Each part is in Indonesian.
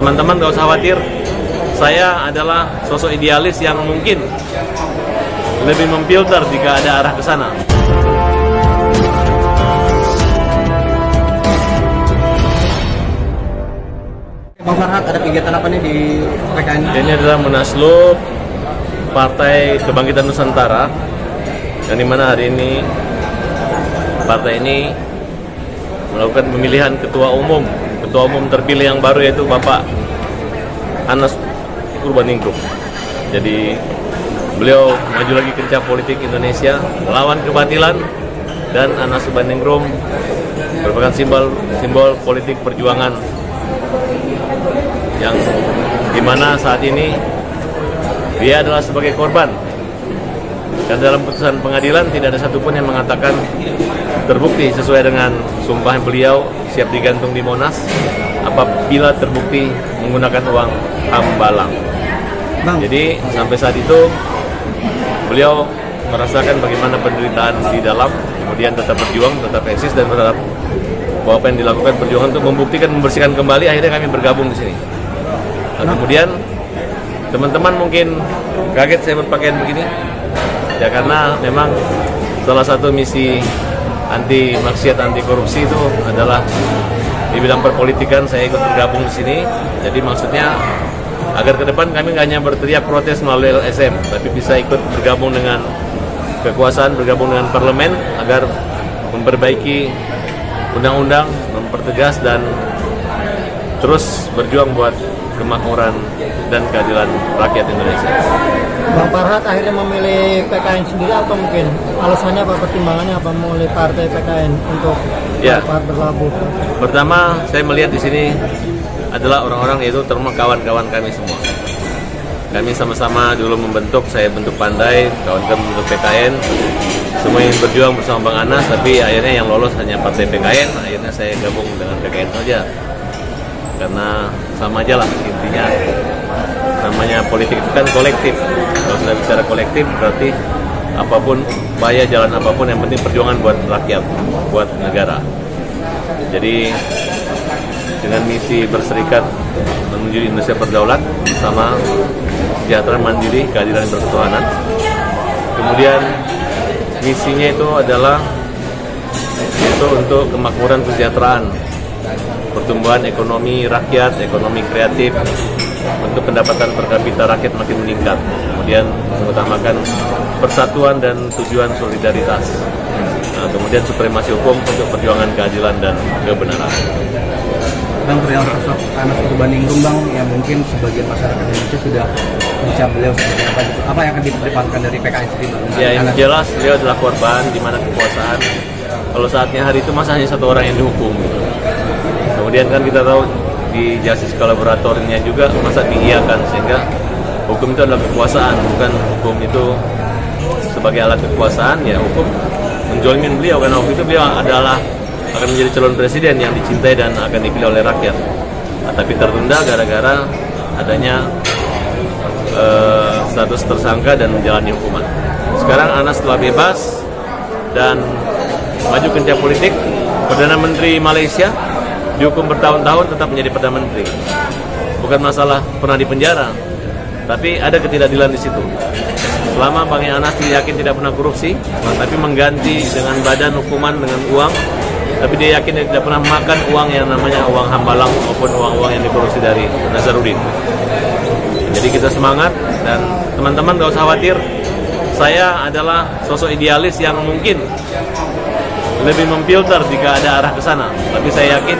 Teman-teman gak usah khawatir, saya adalah sosok idealis yang mungkin lebih memfilter jika ada arah ke sana. Bang Farhad, ada kegiatan apa nih di PKN? Ini adalah Munaslup Partai Kebangkitan Nusantara, yang dimana hari ini partai ini melakukan pemilihan ketua umum terpilih yang baru, yaitu Bapak Anas Urbaningrum. Jadi beliau maju lagi ke kancah politik Indonesia, melawan kebatilan, dan Anas Urbaningrum merupakan simbol politik perjuangan yang dimana saat ini dia adalah sebagai korban. Dan dalam putusan pengadilan tidak ada satupun yang mengatakan terbukti sesuai dengan sumpah beliau siap digantung di Monas apabila terbukti menggunakan uang hambalang. Jadi sampai saat itu beliau merasakan bagaimana penderitaan di dalam, kemudian tetap berjuang, tetap eksis, dan berharap bahwa apa yang dilakukan perjuangan untuk membuktikan, membersihkan kembali. Akhirnya kami bergabung di sini. Nah, kemudian teman-teman mungkin kaget saya berpakaian begini, ya karena memang salah satu misi anti maksiat, anti korupsi itu adalah di bidang perpolitikan. Saya ikut bergabung di sini. Jadi maksudnya agar ke depan kami nggak hanya berteriak protes melalui LSM, tapi bisa ikut bergabung dengan kekuasaan, bergabung dengan parlemen agar memperbaiki undang-undang, mempertegas, dan terus berjuang buat kemakmuran dan keadilan rakyat Indonesia. Bang Farhad akhirnya memilih PKN sendiri atau mungkin alasannya apa, pertimbangannya apa memilih partai PKN untuk berlabuh? Pertama, saya melihat di sini adalah orang-orang, yaitu termasuk kawan-kawan kami semua. Kami sama-sama dulu membentuk, saya bentuk Pandai, kawan-kawan membentuk PKN. Semua ingin berjuang bersama Bang Anas, tapi akhirnya yang lolos hanya partai PKN. Akhirnya saya gabung dengan PKN saja. Karena sama aja lah intinya, namanya politik itu kan kolektif. Kalau sudah bicara kolektif berarti apapun, bahaya jalan apapun, yang penting perjuangan buat rakyat, buat negara. Jadi dengan misi berserikat menuju Indonesia berdaulat bersama sejahtera, mandiri, keadilan, berketuhanan. Kemudian misinya itu adalah untuk kemakmuran, kesejahteraan, pertumbuhan ekonomi rakyat, ekonomi kreatif, untuk pendapatan per kapita rakyat makin meningkat. Kemudian mengutamakan persatuan dan tujuan solidaritas. Nah, kemudian supremasi hukum untuk perjuangan keadilan dan kebenaran. Bang, perihal sosok Anas Urbaningrum, Bang, yang mungkin sebagian masyarakat Indonesia sudah mencap beliau sebagai apa yang akan diperdepankan dari PKN sendiri, Bang? Ya, yang jelas beliau adalah korban di mana kekuasaan. Kalau saatnya hari itu masa hanya satu orang yang dihukum. Kemudian kan kita tahu di justice kolaboratornya juga masa diiakan, sehingga hukum itu adalah kekuasaan, bukan hukum itu sebagai alat kekuasaan. Ya, hukum menjolimin beliau karena waktu itu beliau adalah akan menjadi calon presiden yang dicintai dan akan dipilih oleh rakyat. Nah, tapi tertunda gara-gara adanya status tersangka dan menjalani hukuman. Sekarang Anas telah bebas dan maju ke kancah politik. Perdana Menteri Malaysia dihukum bertahun-tahun tetap menjadi Perdana Menteri. Bukan masalah pernah di penjara, tapi ada ketidakadilan di situ. Selama Bang Anas yakin tidak pernah korupsi, tapi mengganti dengan badan hukuman dengan uang, tapi dia yakin dia tidak pernah makan uang yang namanya uang hambalang maupun uang-uang yang dikorupsi dari Nazarudin. Jadi kita semangat, dan teman-teman gak usah khawatir, saya adalah sosok idealis yang mungkin lebih memfilter jika ada arah ke sana. Tapi saya yakin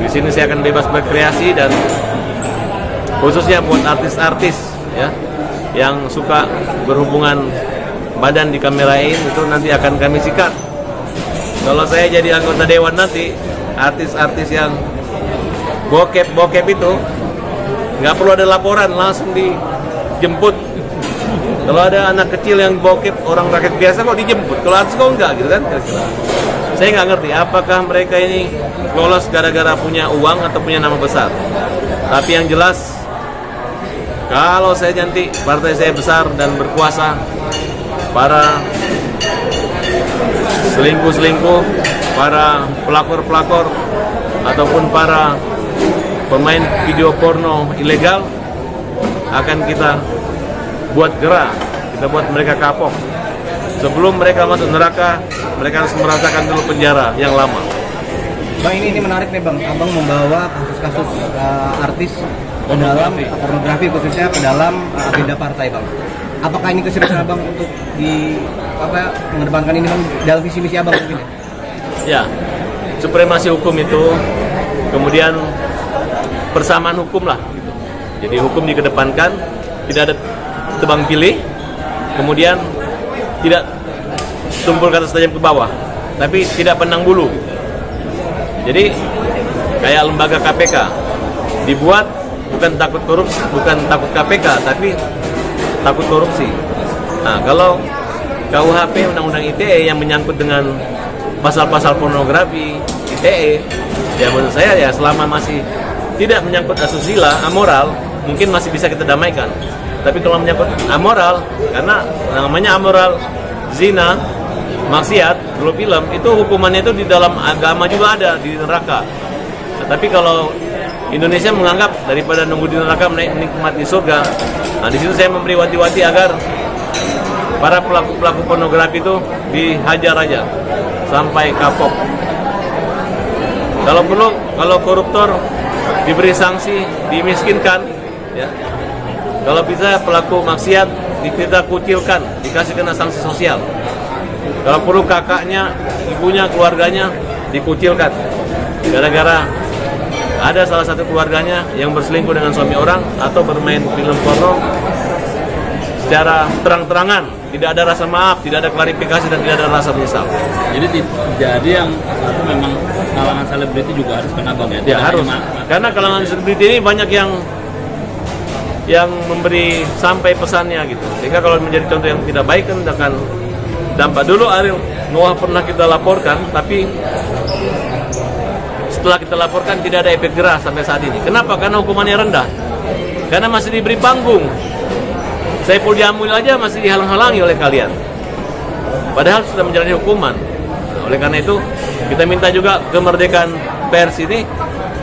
di sini saya akan bebas berkreasi, dan khususnya buat artis-artis ya yang suka berhubungan badan di kamerain, itu nanti akan kami sikat. Kalau saya jadi anggota dewan nanti, artis-artis yang bokep itu nggak perlu ada laporan, langsung dijemput. Kalau ada anak kecil yang bokep, orang rakyat biasa kok dijemput, kalau artis kok enggak gitu kan? Saya nggak ngerti apakah mereka ini lolos gara-gara punya uang atau punya nama besar. Tapi yang jelas, kalau saya nanti partai saya besar dan berkuasa, para selingkuh-selingkuh, para pelakor-pelakor, ataupun para pemain video porno ilegal akan kita buat gerah, kita buat mereka kapok. Sebelum mereka masuk neraka, mereka harus merasakan dulu penjara yang lama. Bang, ini menarik nih Bang, Abang membawa kasus-kasus artis ke dalam pornografi khususnya ke dalam agenda partai Bang. Apakah ini keseriusan Abang untuk mengedepankan ini Bang dalam visi misi Abang mungkin ya? Ya, supremasi hukum itu, kemudian persamaan hukum lah. Gitu. Jadi hukum dikedepankan, tidak ada tebang pilih, kemudian tidak tumpul ke atas tajam ke bawah, tapi tidak pandang bulu. Jadi kayak lembaga KPK dibuat bukan takut korupsi, bukan takut KPK, tapi takut korupsi. Nah, kalau KUHP Undang-Undang ITE yang menyangkut dengan pasal-pasal pornografi ITE, ya menurut saya ya selama masih tidak menyangkut asusila, amoral, mungkin masih bisa kita damaikan. Tapi kalau menyangkut amoral, karena namanya amoral, zina, maksiat, dulu film, itu hukumannya itu di dalam agama juga ada, di neraka. Nah, tapi kalau Indonesia menganggap daripada nunggu di neraka menikmati surga, nah di situ saya memberi wanti-wanti agar para pelaku-pelaku pornografi itu dihajar aja sampai kapok. Kalau perlu, kalau koruptor diberi sanksi, dimiskinkan, ya. Kalau bisa pelaku maksiat kita kucilkan, dikasih kena sanksi sosial. Kalau perlu kakaknya, ibunya, keluarganya dikucilkan. Gara-gara ada salah satu keluarganya yang berselingkuh dengan suami orang atau bermain film porno secara terang-terangan, tidak ada rasa maaf, tidak ada klarifikasi dan tidak ada rasa menyesal. Jadi yang satu memang kalangan selebriti juga harus kena Bang ya? Ya harus, karena kalangan selebriti ini banyak yang memberi sampai pesannya gitu. Sehingga kalau menjadi contoh yang tidak baik kan akan dampak. Dulu Ariel Noah pernah kita laporkan, tapi setelah kita laporkan tidak ada efek jerah sampai saat ini. Kenapa? Karena hukumannya rendah. Karena masih diberi panggung. Saiful Jamil aja masih dihalang-halangi oleh kalian. Padahal sudah menjalani hukuman. Nah, oleh karena itu kita minta juga kemerdekaan pers ini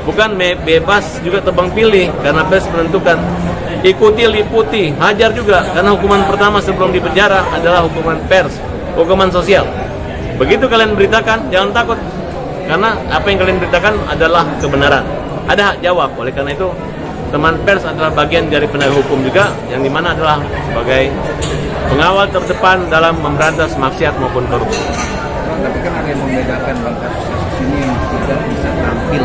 bukan bebas juga tebang pilih, karena pers menentukan. Ikuti, liputi, hajar juga, karena hukuman pertama sebelum dipenjara adalah hukuman pers, hukuman sosial. Begitu kalian beritakan, jangan takut, karena apa yang kalian beritakan adalah kebenaran. Ada hak jawab. Oleh karena itu teman pers adalah bagian dari penegak hukum juga, yang dimana adalah sebagai pengawal terdepan dalam memberantas maksiat maupun korupsi. Tapi kan ada yang membedakan Bang, kasus ini yang tidak bisa tampil.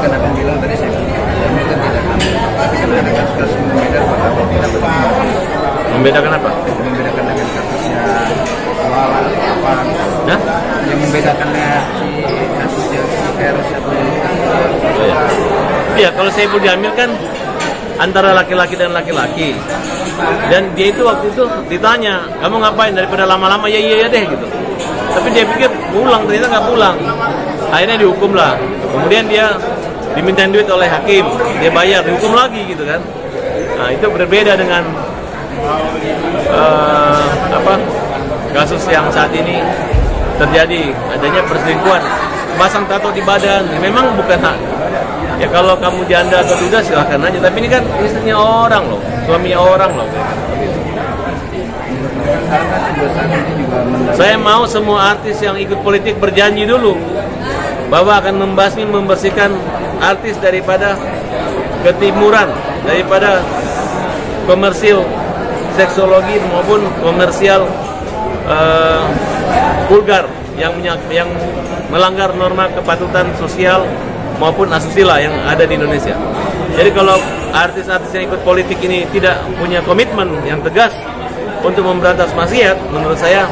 Kan akan bilang tadi saya ini kan tidak tampil. Tapi kan ada kasus membedakan atau tidak betul. Membedakan apa? Membedakan dengan kasusnya soal apa? Nah? Yang membedakannya si kasusnya Eros atau Iya, kalau Saiful Jamil kan antara laki-laki dan laki-laki. Dan dia itu waktu itu ditanya, kamu ngapain daripada lama-lama? Ya iya deh gitu. Tapi dia pikir pulang, ternyata nggak pulang. Akhirnya dihukum lah. Kemudian dia diminta duit oleh hakim, dia bayar, dihukum lagi gitu kan. Nah itu berbeda dengan kasus yang saat ini terjadi, adanya perselingkuhan, pasang tato di badan. Memang bukan hak. Ya kalau kamu janda atau duda silahkan aja. Tapi ini kan istrinya orang loh, suaminya orang loh. Saya mau semua artis yang ikut politik berjanji dulu bahwa akan membasmi, membersihkan artis daripada ketimuran, daripada komersil seksologi maupun komersial vulgar yang melanggar norma kepatutan sosial maupun asusila yang ada di Indonesia. Jadi kalau artis-artis yang ikut politik ini tidak punya komitmen yang tegas untuk memberantas maksiat, menurut saya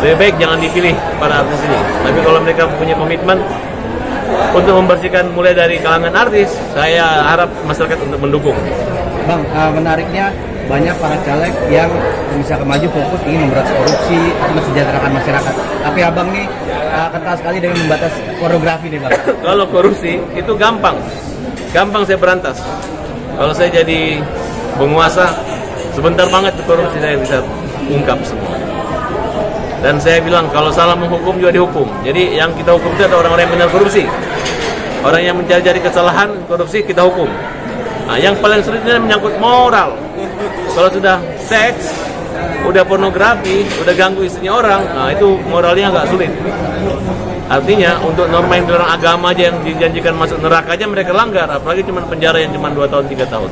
lebih baik jangan dipilih para artis ini. Tapi kalau mereka punya komitmen untuk membersihkan mulai dari kalangan artis, saya harap masyarakat untuk mendukung. Bang, menariknya banyak para caleg yang bisa maju fokus ingin memberantas korupsi, mensejahterakan masyarakat. Tapi abang nih kental sekali dengan membatas pornografi nih bang. Kalau korupsi itu gampang saya berantas. Kalau saya jadi penguasa, sebentar banget korupsi saya bisa ungkap semua. Dan saya bilang kalau salah menghukum juga dihukum. Jadi yang kita hukum itu adalah orang-orang yang benar korupsi. Orang yang mencari-cari kesalahan, korupsi, kita hukum. Nah, yang paling sulit ini menyangkut moral. Kalau sudah seks, udah pornografi, udah ganggu istrinya orang, nah itu moralnya agak sulit. Artinya untuk norma agama aja yang dijanjikan masuk neraka aja mereka langgar, apalagi cuma penjara yang cuma 2 tahun 3 tahun.